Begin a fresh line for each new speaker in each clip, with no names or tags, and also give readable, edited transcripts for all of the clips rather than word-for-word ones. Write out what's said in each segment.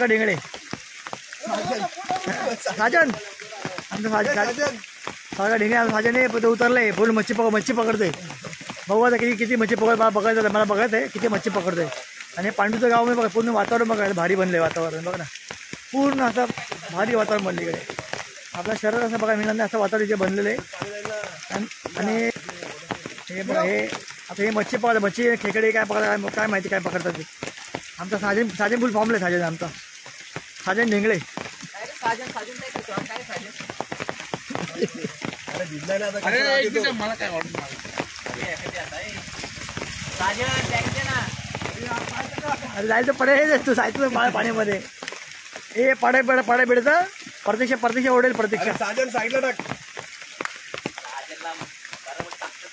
सागर ढेंगळे साजन आमचं सागर ढेंगळे साजन उतरले फुल मच्छी पकडतोय. बघू आता किती मच्छी बघायचं मला बघायचं आहे किती मच्छी पकडतोय. आणि पांडूचं गाव मी बघा पूर्ण वातावरण बघा भारी बनले वातावरण बघा ना पूर्ण असं भारी वातावरण बनले इकडे. आपल्या शहरात असं बघा मिळणार नाही असं वातावरण इथे बनलेलं आहे. आणि हे बघा हे आता हे मच्छी पकडा मच्छी खेकडे काय काय माहिती काय पकडतात ते. आमचा साजन फुल फॉर्मला साजन आमचा साजन ढेंगळे. अरे जायचं पडे तू जायचं पाण्यामध्ये हे पाडे बिडतं प्रत्यक्ष ओढेल प्रत्यक्ष.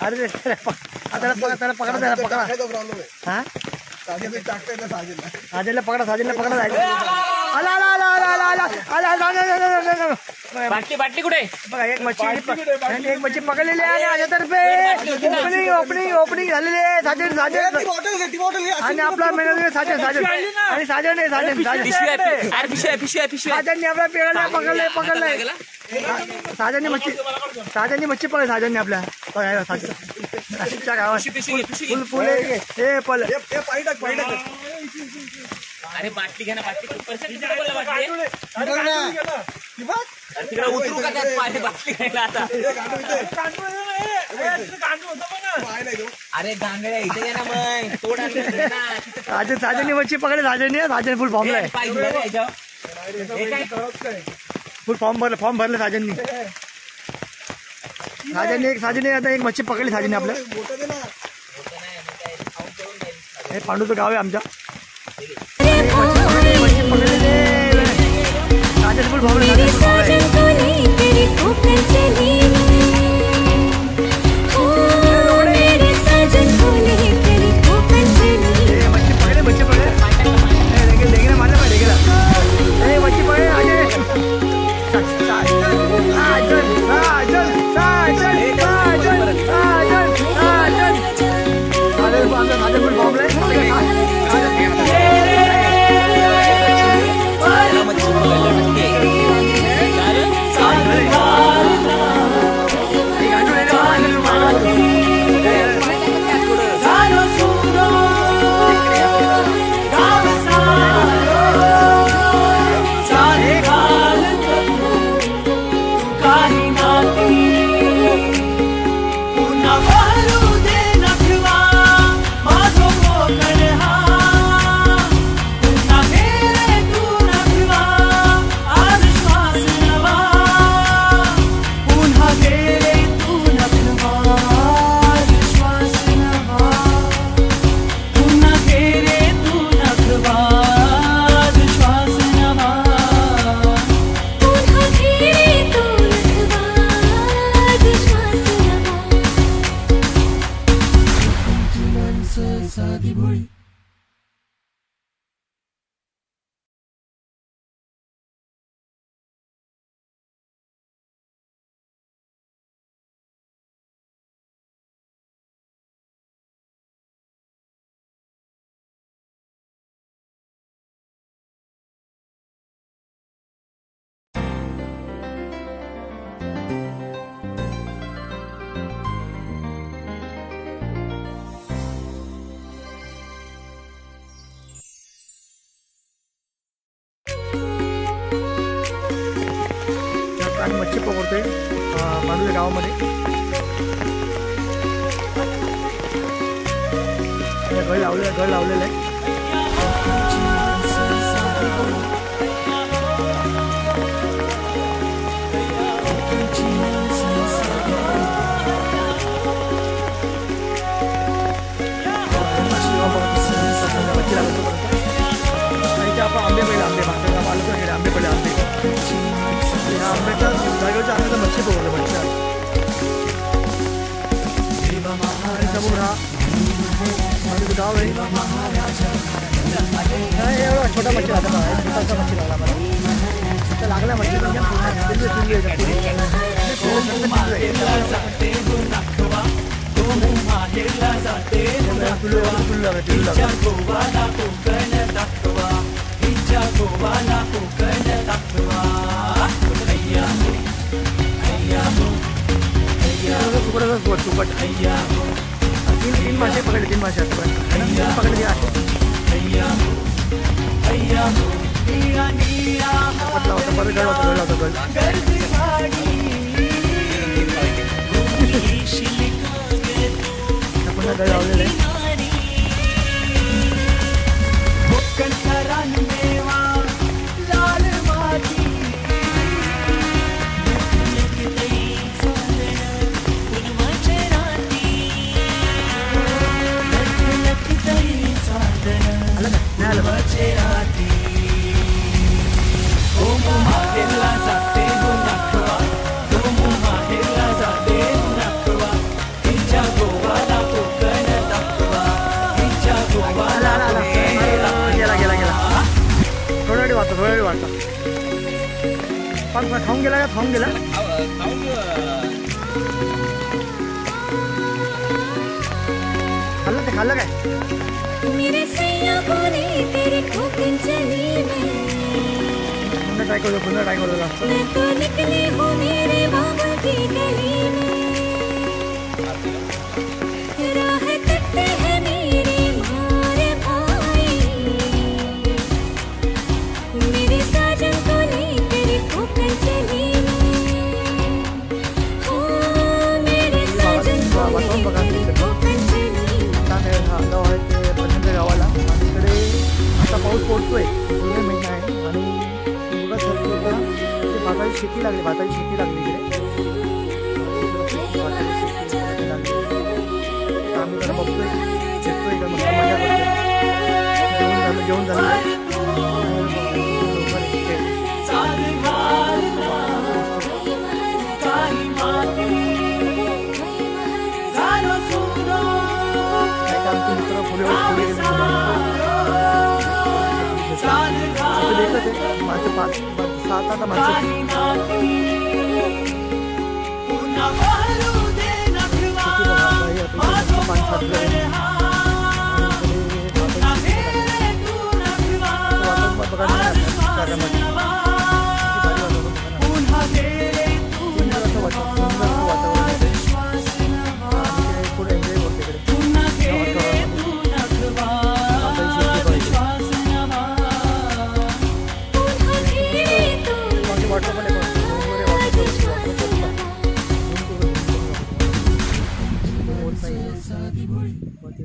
अरे त्याला पकडा हा साजनला पकडा जायचं.
बाटली कुठे
बघा एक मच्छी पकडलेली आहे माझ्यातर्फे ओपनिंग झालेली आहे साजन आणि आपला मेहनत साजन आणि साजन साजनने आपला पेळाला पकडलाय साजनने मच्छी पकडली साजनने आपल्या गावात फुल हे पल.
अरे बाटली घ्या ना तिकडे उतरू का त्यात पाणी बाटली घ्यायला आता. अरे गांगड्या इथे घ्या ना मग तोड.
साजनने मच्छी पकडली साजन फुल फॉर्मला आहे. फुल फॉर्म भरले साजननी आता एक मच्छी पकडली साजनने आपल्या. हे पांडूचं गाव आहे आमच्या. मच्छी पकडलेले साजन फुल फॉर्मला मच्छी पकडतोय पांडूच्या गावामध्ये. गळ लावलेलं आहे. आपण आंबे पहिले आंब्याच्या जागेवरच्या आंब्याचा मच्छी पकडलं मच्छी. समोर हा माझं गाव आहे. एवढा छोटा मच्छी लागला छोटासा मच्छी लागला मला लागला मच्छी म्हणजे
गोवाला कोकण दाखवा अय्या हो अय्या हो अय्या हो
सुकटच गोड सुकट.
अय्या हो
तीन मासे पकडले, 3 मासे आता पकडले आहे.
अय्या हो अय्या हो निया निया
पटला होता परत गळ होता
गर्दी साडी
पुन्हा गळ लावलेलं आहे.
कोकण सरांमेवा लाल माती
आलं का? नाही आलं बा. थोडा वेळ वाटतं. पण खाऊन गेला का? खाऊन गेला. खाल्लं ते खाल्लं काय?
मेरे सैया बोले तेरे कोकण चली
पुन्हा ट्राय करू जास्त.
मैं तो निकली हूँ मेरे बाबा की गली में राह तकते हैं मेरे मारे भाई मेरे साजन को ले तेरे कोकण चली हो मेरे साजन को ले तेरे कोकण चली
आलो आहे ते पतंग गावाला. आणि इकडे आता पाऊस पडतोय, जुलै महिना आहे. आणि मुलं ठरतो का ते भाताची शेती लागली इकडे. आम्ही जरा बघतोय, शेततोय इकडे मस्त मजा करतोय. जेवण झालं. मित्र पुढे मासे 5-7 मासे.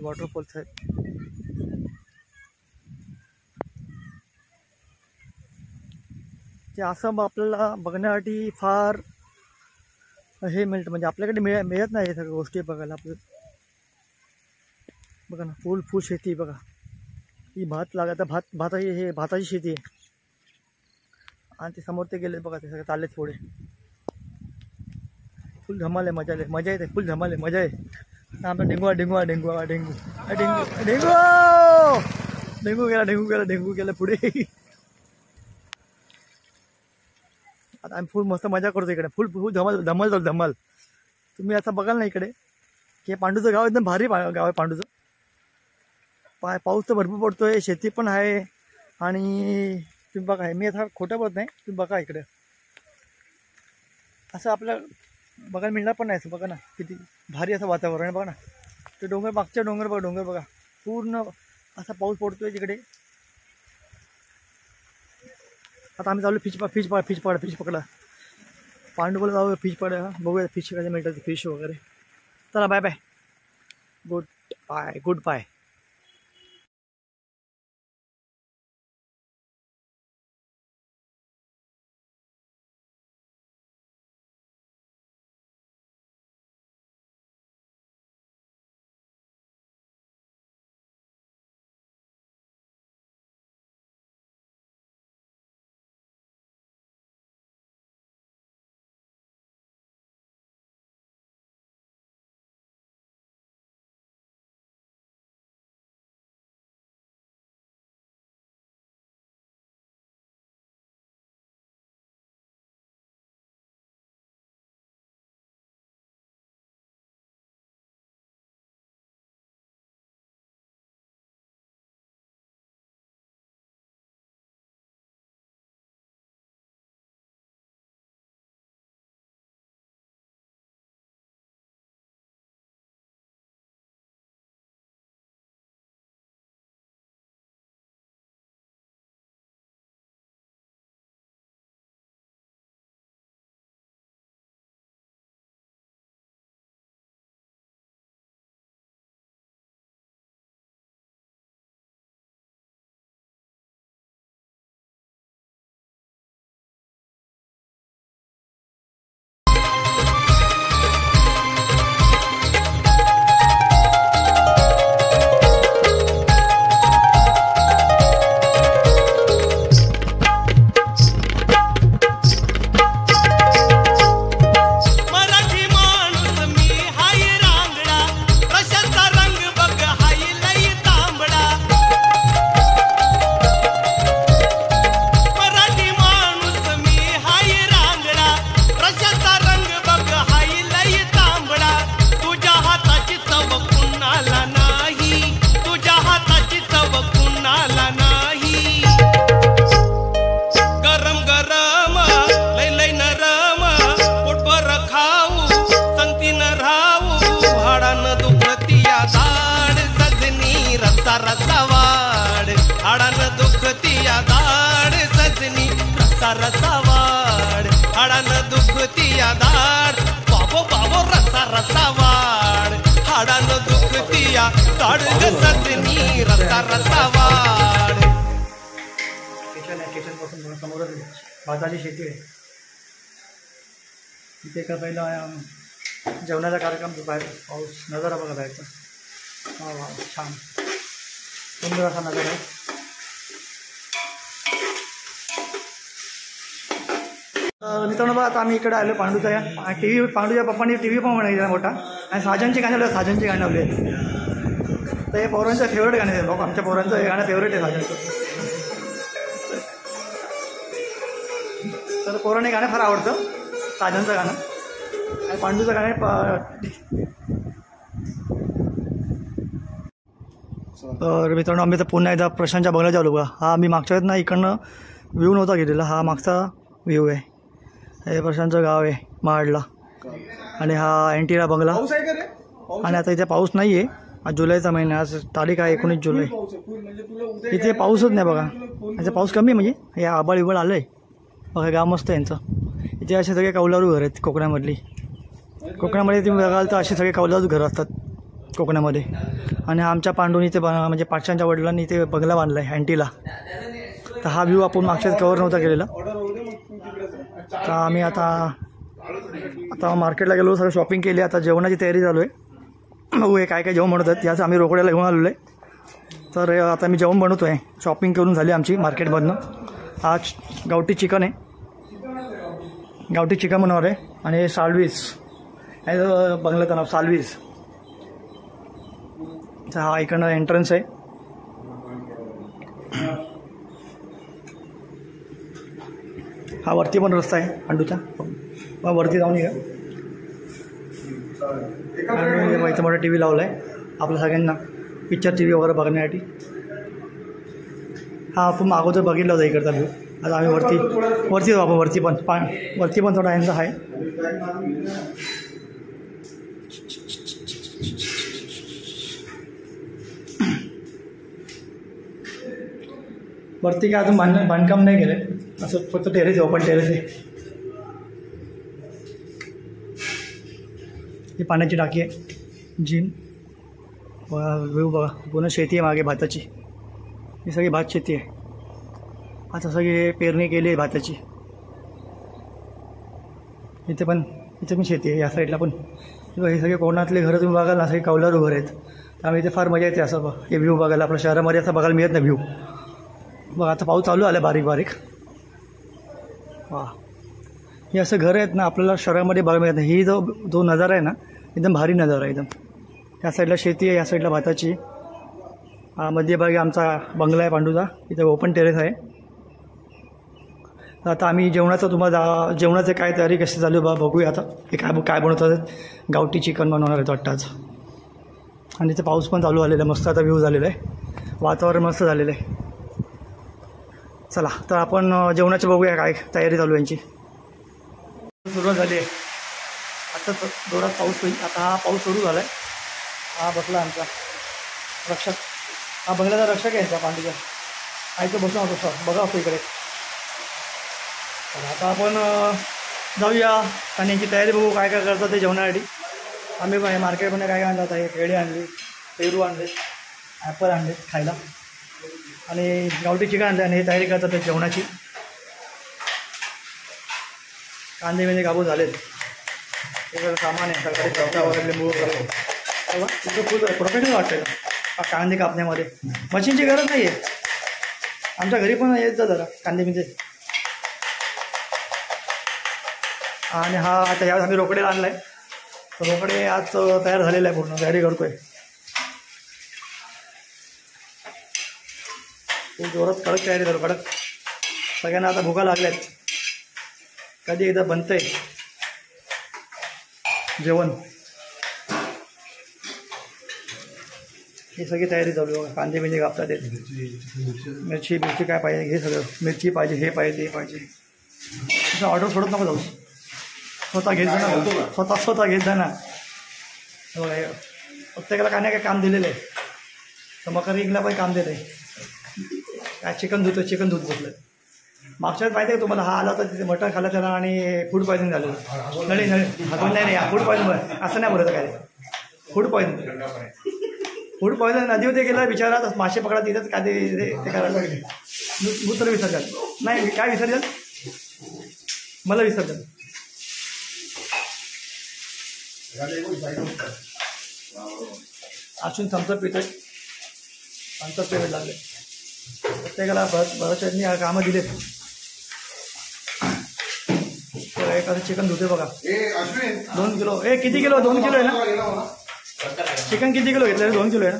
वॉटरफॉल्स आहेत. ते असं आपल्याला बघण्यासाठी फार हे मिळतं, म्हणजे आपल्याकडे मिळत नाही हे सगळ्या गोष्टी बघायला. आपल्याला बघा ना, फुल शेती बघा. ही भात लागत भाताची शेती आहे. आणि ते समोर ते गेले बघा, ते सगळे चालले थोडे. फुल धमाल आहे, मजा येते. फुल धमाल आहे, मजा आहे. आमचा डेंगू गेला पुढे. आता आम्ही फुल मस्त मजा करतो इकडे. फुल धमाल. तुम्ही आता बघाल ना इकडे की पांडूचं गाव एकदम भारी गाव आहे. पांडूचं पाऊस तर भरपूर पडतोय, शेती पण आहे. आणि तुम्ही बघा, मी आता खोटं बोलत नाही, तुम्ही बघा इकडे असं आपलं बघायला मिळणार पण नाही. असं बघा ना, किती भारी असं वातावरण आहे. बघा ना, ते मागच्या डोंगर बघा, पूर्ण असा पाऊस पडतोय तिकडे. आता आम्ही चालू फिश पकडा. पांडुपला जाऊ फिश पकडा, बघूया फिश कसे मिळतात, फिश वगैरे. चला बाय. Good bye.
रसा रसा वाढ हाडानं दुखती या दाढ बाबो बाबो रसा रसा वाढ हाडानं दुखती या दाढ ग सजनी रसा रसा वाढ.
किचन आहे, किचनपासून समोरच भाताची शेती आहे. इथे का पहिला जेवणाचा कार्यक्रम बाहेर पाऊस नजारा बघा बाहेरचा. वा वा छान सुंदर असा नजारा आहे. मित्रांनो बघा आता आम्ही इकडे आलो पांडूचा या टी व्ही पांडूच्या पप्पांनी टी व्ही पण म्हणायचा मोठा आणि साजनची गाणी लावले साजनची गाणी लावली आहेत. तर हे पोरांचं फेवरेट गाणं आहे बघ आमच्या पोरांचं हे गाणं फेवरेट आहे साजनचं. तर पोरांनी गाणं फार आवडतं साजनचं गाणं आणि पांडूचं गाणं. तर मित्रांनो आम्ही तर पुन्हा एकदा प्रशांतच्या बंगल्यात आलो बघा. हा आम्ही मागच्या वेळेत ना इकडनं व्ह्यू नव्हता गेलेला. हा मागचा व्ह्यू आहे. हे प्रशांतचं गाव आहे महाडला आणि हा एंटीला बंगला. आणि आता इथे पाऊस नाही आहे. आज जुलैचा महिना आज तारीख आहे 19 जुलै. इथे पाऊसच नाही बघा. याचा पाऊस कमी म्हणजे हे आबाळ इबळ आलं आहे बघा. गाव मस्त आहे यांचं. इथे असे सगळे कौलारू घर आहेत कोकणामधली. कोकणामध्ये तुम्ही बघाल तर असे सगळे कौलारू घरं असतात कोकणामध्ये. आणि आमच्या पांडून इथे म्हणजे पाचशांच्या वडिलांनी इथे बंगला बांधला आहे अँटीला. तर हा व्ह्यू आपण मागच्याच कवर नव्हता केलेला. तर आम्ही आता मार्केटला गेलो सगळं शॉपिंग केली. आता जेवणाची तयारी चालू आहे. बघू हे काय काय जेवण बनवतात याचं आम्ही रोकड्याला घेऊन आलेलो आहे. तर आता मी जेवण बनवतो आहे. शॉपिंग करून झाली आमची मार्केटमधनं. आज गावठी चिकन आहे. गावठी चिकन बनवणार आहे. आणि हे साल्वीज हे बंगल्याचं नाव साल्वीज. तर हा इकडनं एंट्रन्स आहे. हा वरती पण रस्ता आहे पांडूचा. मग वरती जाऊन या. आणि इथं मोठा टी व्ही लावला आहे आपल्या सगळ्यांना पिक्चर टी व्ही वगैरे बघण्यासाठी. हा आपण अगोदर बघितला होता इकडचा व्ह्यू. आता आम्ही वरती जाऊ आपण. वरती पण थोडा यांचा आहे. वरती काय अजून बांधकाम नाही केलं असं फक्त टेरेस आहे ओपन टेरेस आहे. ही पाण्याची टाकी आहे जिम बघा. व्ह्यू बघा पूर्ण शेती आहे मागे भाताची. ही सगळी भात शेती आहे. आता सगळी पेरणी केली आहे भाताची. इथे पण शेती आहे या साईडला पण. हे सगळे कोकणातले घरं तुम्ही बघाल ना सगळे कौलारू घर आहेत. त्यामुळे इथे फार मजा येते असं बघ हे व्ह्यू बघायला. आपल्या शहरामध्ये असं बघायला मिळत नाही व्ह्यू. बघा आता पाऊस चालू आला बारीक बारीक. वा हे असं घर आहेत ना आपल्याला शहरामध्ये बघायला मिळत नाही. ही जो नजारा आहे ना एकदम भारी नजारा आहे एकदम. या साईडला शेती आहे या साईडला भाताची. मध्यभागी आमचा बंगला आहे पांडूचा. इथं ओपन टेरेस आहे. आता आम्ही जेवणाचं काय तयारी कशी चालू आहे बघूया आता. हे काय बनवतात. गावठी चिकन बनवणार आहेत वाटतं आज. आणि इथे पाऊस पण चालू झालेला आहे. मस्त आता व्ह्यू झालेला आहे. वातावरण मस्त झालेलं आहे. चला तर आपण जेवणाचं बघूया काय तयारी चालू आहे यांची. सुरुवात झाली आहे. आता जोरात पाऊस होईल. आता हा पाऊस सुरू झाला आहे. हा बसला आमचा रक्षक. हा बंगल्याचा रक्षक आहे यांचा पांडूचा. हा इथं बसून होतो बघा असतो इकडे. आता आपण जाऊया आणि यांची तयारी बघू काय काय करतात ते जेवणासाठी. आम्ही मार्केटमध्ये काय आणलं आता. हे केळी आणली, पेरू आणले, ॲपल आणले खायला आणि गावठी चिकन आणले. आणि हे तयारी करतात ते जेवणाची. कांदे बिंदे काबू झालेत. हे सगळं सामान आहे सकाळी चौका वगैरे लिंबू वगैरे. तेव्हा तिथं फुल प्रोफेशनल वाटतं कांदे कापण्यामध्ये. मशीनची गरज नाही आहे. आमच्या घरी पण येत जा जरा कांदे बिंदे. आणि हा आता यावेळेस आम्ही रोकडेला आणला आहे. तर रोकडे आज तयार झालेला आहे. पूर्ण तयारी करतो आहे. जोरात कडक तयारी करू कडक. सगळ्यांना आता भुका लागल्यात. कधी एकदा बनतंय जेवण. ही सगळी तयारी चालू आहे. कांदे बिंदे कापतात येत. मिरची काय पाहिजे हे सगळं. मिरची पाहिजे, हे पाहिजे, ते पाहिजे. असं ऑर्डर सोडत नको जाऊ. स्वतः घेत जा ना. स्वतः घेत जा ना. बघा प्रत्येकाला काय नाही काय काम दिलेलं आहे. तर मकर रिंगला पण काम दिलं आहे. काय चिकन धुतो चिकन धुत बसलं. मागच्या वेळेस माहिती आहे का तुम्हाला, हा आला होता तिथे मटण खाल्लं त्याला आणि फूड पॉयझन झालं. नळे हागवून नाही फूड पॉयझन असं नाही बोलत काय, फूड पॉयझन नदीमध्ये गेला विचारात मासे पकडा तिथंच काय ते करायला मूत्र विसर्जन नाही काय विसर्जन मला विसर्जन असून थम्सअप पितोय. थम्सअप पेमेंट लागले प्रत्येकाला भरतनी कामं दिलेत. एखादं चिकन धुते बघा 2 किलो. किती किलो 2 किलो आहे ना चिकन, किती किलो घेतलं 2 किलो आहे ना.